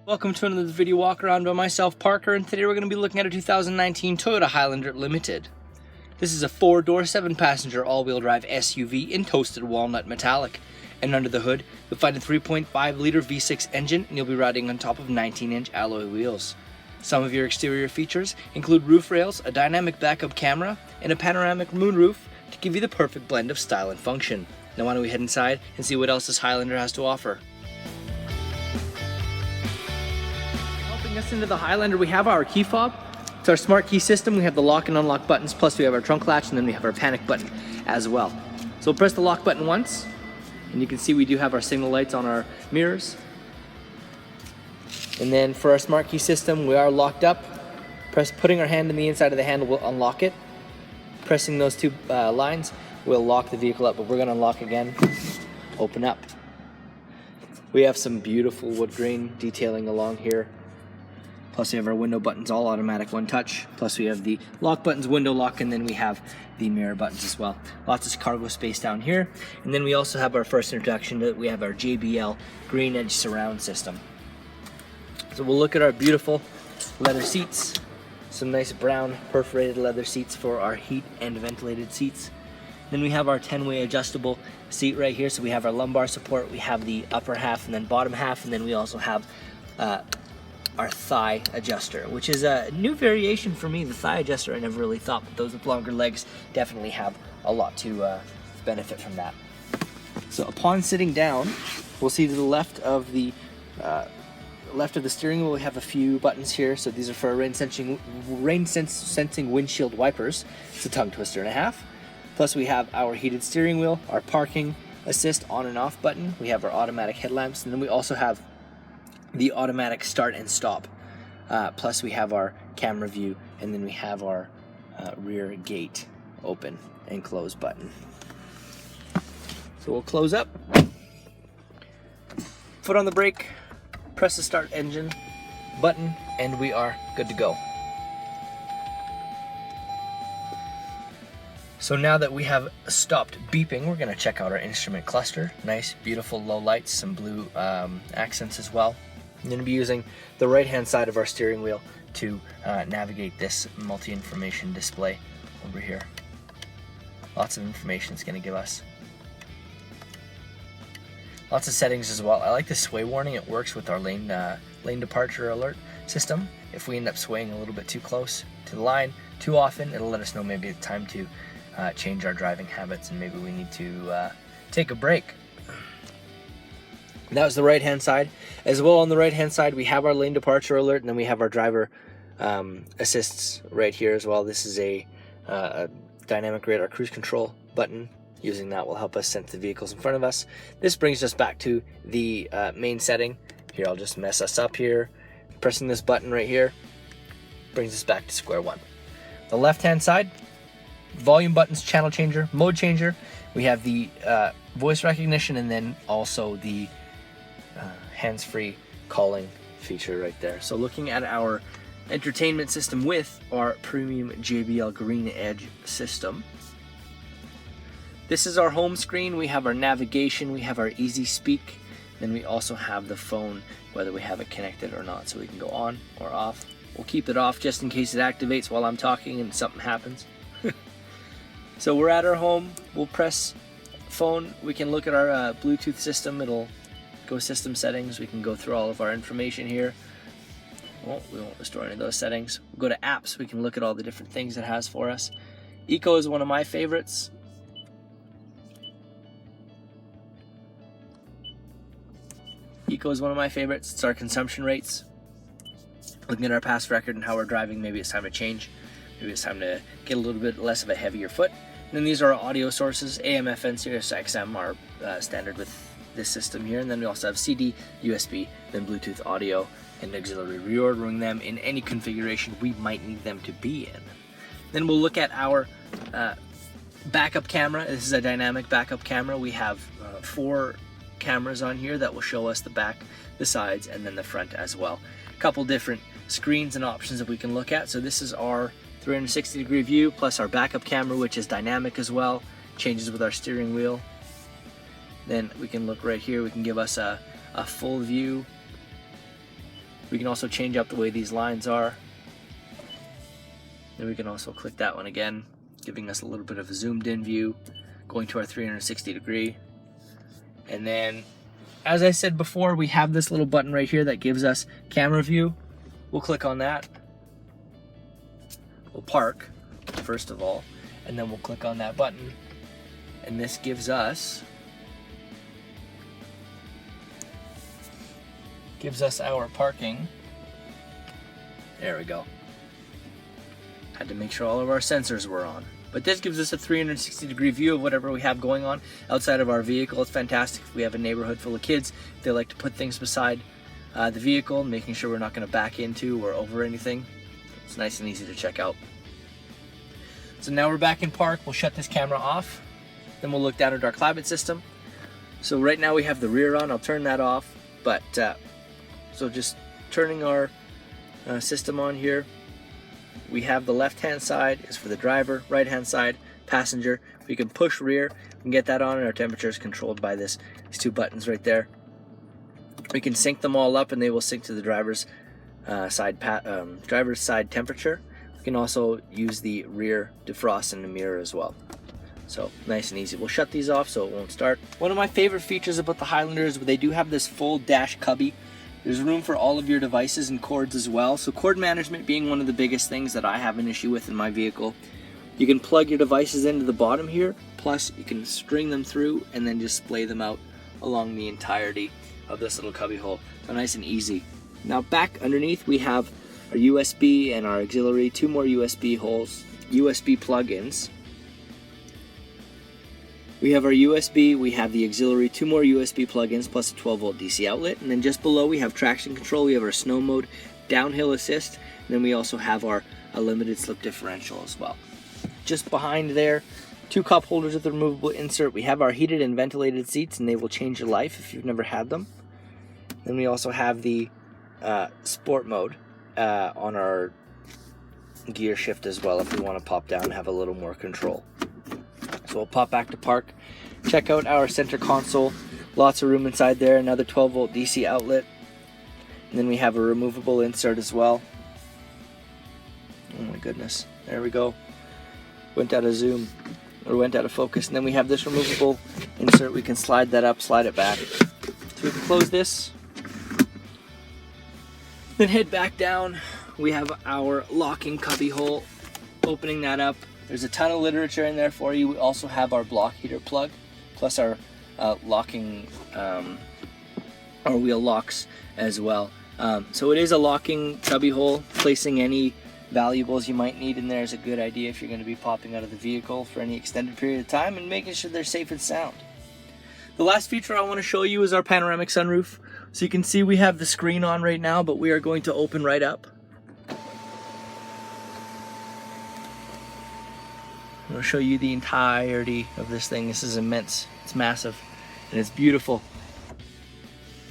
Welcome to another video walk around by myself, Parker, and today we're going to be looking at a 2019 Toyota Highlander Limited. This is a 4-door, 7-passenger all-wheel drive SUV in toasted walnut metallic. And under the hood, you'll find a 3.5-liter V6 engine, and you'll be riding on top of 19-inch alloy wheels. Some of your exterior features include roof rails, a dynamic backup camera, and a panoramic moonroof to give you the perfect blend of style and function. Now why don't we head inside and see what else this Highlander has to offer. Us into the Highlander, we have our key fob. It's our smart key system. We have the lock and unlock buttons, plus we have our trunk latch, and then we have our panic button as well. So we'll press the lock button once, and you can see we do have our signal lights on our mirrors. And then for our smart key system, we are locked up. Putting our hand in the inside of the handle will unlock it. Pressing those two lines will lock the vehicle up, but we're going to unlock again. Open up. We have some beautiful wood grain detailing along here. Plus we have our window buttons, all automatic, one touch. Plus we have the lock buttons, window lock, and then we have the mirror buttons as well. Lots of cargo space down here. And then we also have our first introduction to it. We have our JBL green edge surround system. So we'll look at our beautiful leather seats. Some nice brown perforated leather seats for our heat and ventilated seats. Then we have our 10-way adjustable seat right here. So we have our lumbar support, we have the upper half and then bottom half, and then we also have our thigh adjuster, which is a new variation for me. The thigh adjuster I never really thought, but those with longer legs definitely have a lot to benefit from that. So upon sitting down, we'll see to the left of the steering wheel we have a few buttons here. So these are for rain sensing windshield wipers. It's a tongue twister and a half. Plus we have our heated steering wheel, our parking assist on and off button. We have our automatic headlamps, and then we also have the automatic start and stop. Plus we have our camera view, and then we have our rear gate open and close button. So we'll close up, foot on the brake, press the start engine button, and we are good to go. So now that we have stopped beeping, we're gonna check out our instrument cluster. Nice, beautiful low lights, some blue accents as well. I'm going to be using the right-hand side of our steering wheel to navigate this multi-information display over here. Lots of information it's going to give us. Lots of settings as well. I like the sway warning. It works with our lane departure alert system. If we end up swaying a little bit too close to the line too often, it'll let us know maybe it's time to change our driving habits and maybe we need to take a break. That was the right-hand side. As well, on the right-hand side, we have our lane departure alert, and then we have our driver assists right here as well. This is a dynamic radar cruise control button. Using that will help us sense the vehicles in front of us. This brings us back to the main setting. Here, I'll just mess us up here. Pressing this button right here brings us back to square one. The left-hand side, volume buttons, channel changer, mode changer. We have the voice recognition, and then also the hands-free calling feature right there. So looking at our entertainment system with our premium JBL Green Edge system. This is our home screen. We have our navigation, we have our easy speak, then we also have the phone, whether we have it connected or not, so we can go on or off. We'll keep it off just in case it activates while I'm talking and something happens. So we're at our home, we'll press phone, we can look at our Bluetooth system. It'll go system settings, we can go through all of our information here. Well, we won't restore any of those settings. We'll go to apps, we can look at all the different things it has for us. Eco is one of my favorites. It's our consumption rates. Looking at our past record and how we're driving, maybe it's time to change. Maybe it's time to get a little bit less of a heavier foot. And then these are our audio sources. AM, FM, Sirius XM are standard with this system here. And then we also have CD, USB, then Bluetooth audio, and auxiliary, reordering them in any configuration we might need them to be in. Then we'll look at our backup camera. This is a dynamic backup camera. We have 4 cameras on here that will show us the back, the sides, and then the front as well. A couple different screens and options that we can look at. So this is our 360-degree view plus our backup camera, which is dynamic as well, changes with our steering wheel. Then we can look right here, we can give us a full view We can also change up the way these lines are. Then we can also click that one again, giving us a little bit of a zoomed in view, going to our 360 degree. And then, as I said before, we have this little button right here that gives us camera view. We'll click on that. We'll park, first of all, and then we'll click on that button. And this gives us our parking. There we go. Had to make sure all of our sensors were on. But this gives us a 360 degree view of whatever we have going on outside of our vehicle. It's fantastic if we have a neighborhood full of kids. They like to put things beside the vehicle, making sure we're not going to back into or over anything. It's nice and easy to check out. So now we're back in park. We'll shut this camera off. Then we'll look down at our climate system. So right now we have the rear on. I'll turn that off. But so just turning our system on here. We have the left-hand side is for the driver, right-hand side, passenger. We can push rear, we can get that on, and our temperature is controlled by these two buttons right there. We can sync them all up, and they will sync to the driver's side temperature. We can also use the rear defrost in the mirror as well. So nice and easy. We'll shut these off so it won't start. One of my favorite features about the Highlander is they do have this full dash cubby. There's room for all of your devices and cords as well. So cord management being one of the biggest things that I have an issue with in my vehicle. You can plug your devices into the bottom here, plus you can string them through and then just splay them out along the entirety of this little cubby hole. So nice and easy. Now back underneath we have our USB and our auxiliary, two more USB holes, USB plug-ins. We have our USB, we have the auxiliary, two more USB plug-ins plus a 12-volt DC outlet, and then just below we have traction control, we have our snow mode, downhill assist, and then we also have our limited slip differential as well. Just behind there, two cup holders with a removable insert. We have our heated and ventilated seats, and they will change your life if you've never had them. Then we also have the sport mode on our gear shift as well if we want to pop down and have a little more control. So we'll pop back to park, check out our center console, lots of room inside there, another 12-volt DC outlet, and then we have a removable insert as well. Oh my goodness, there we go. Went out of zoom, or went out of focus, and then we have this removable insert. We can slide that up, slide it back. So we can close this, then head back down. We have our locking cubby hole, opening that up. There's a ton of literature in there for you. We also have our block heater plug, plus our locking, our wheel locks as well. So it is a locking cubby hole. Placing any valuables you might need in there is a good idea if you're going to be popping out of the vehicle for any extended period of time, and making sure they're safe and sound. The last feature I want to show you is our panoramic sunroof. So you can see we have the screen on right now, but we are going to open right up. I'm going to show you the entirety of this thing. This is immense. It's massive and it's beautiful.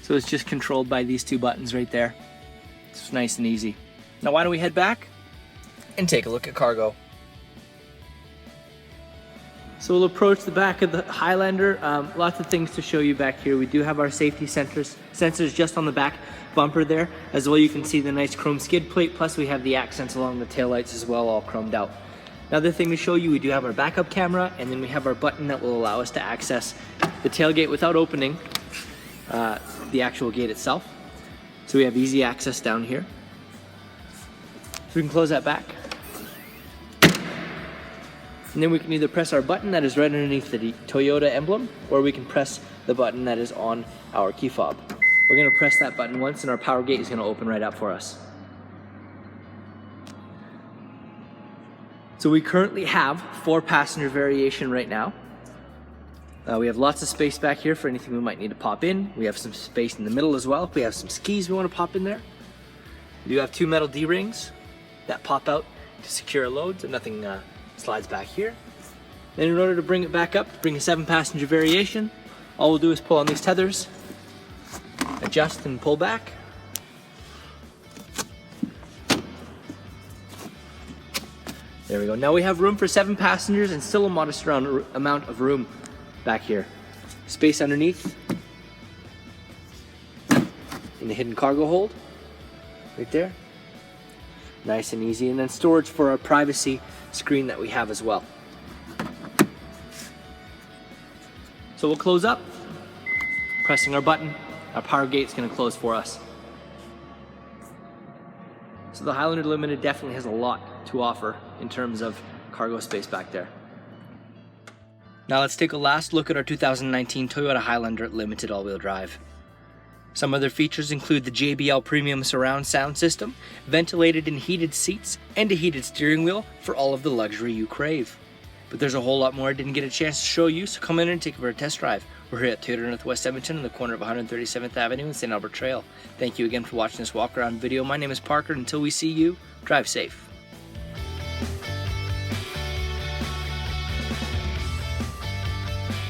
So it's just controlled by these two buttons right there. It's nice and easy. Now why don't we head back and take a look at cargo. So we'll approach the back of the Highlander. Lots of things to show you back here. We do have our safety sensors just on the back bumper there. As well, you can see the nice chrome skid plate, plus we have the accents along the taillights as well, all chromed out. Another thing to show you, we do have our backup camera, and then we have our button that will allow us to access the tailgate without opening the actual gate itself. So we have easy access down here. So we can close that back. And then we can either press our button that is right underneath the Toyota emblem, or we can press the button that is on our key fob. We're gonna press that button once and our power gate is gonna open right up for us. So we currently have 4-passenger variation right now. We have lots of space back here for anything we might need to pop in. We have some space in the middle as well if we have some skis we want to pop in there. We do have 2 metal D-rings that pop out to secure a load so nothing slides back here. Then in order to bring it back up, bring a 7-passenger variation, all we'll do is pull on these tethers, adjust and pull back. There we go. Now we have room for 7 passengers and still a modest amount of room back here. Space underneath in the hidden cargo hold. right there. Nice and easy. And then storage for our privacy screen that we have as well. So we'll close up, pressing our button, our power gate's gonna close for us. So the Highlander Limited definitely has a lot to offer in terms of cargo space back there. Now let's take a last look at our 2019 Toyota Highlander Limited all-wheel drive. Some other features include the JBL Premium Surround Sound System, ventilated and heated seats, and a heated steering wheel for all of the luxury you crave. But there's a whole lot more I didn't get a chance to show you, so come in and take it for a test drive. We're here at Toyota Northwest Edmonton on the corner of 137th Avenue and St. Albert Trail. Thank you again for watching this walk around video. My name is Parker. Until we see you, drive safe.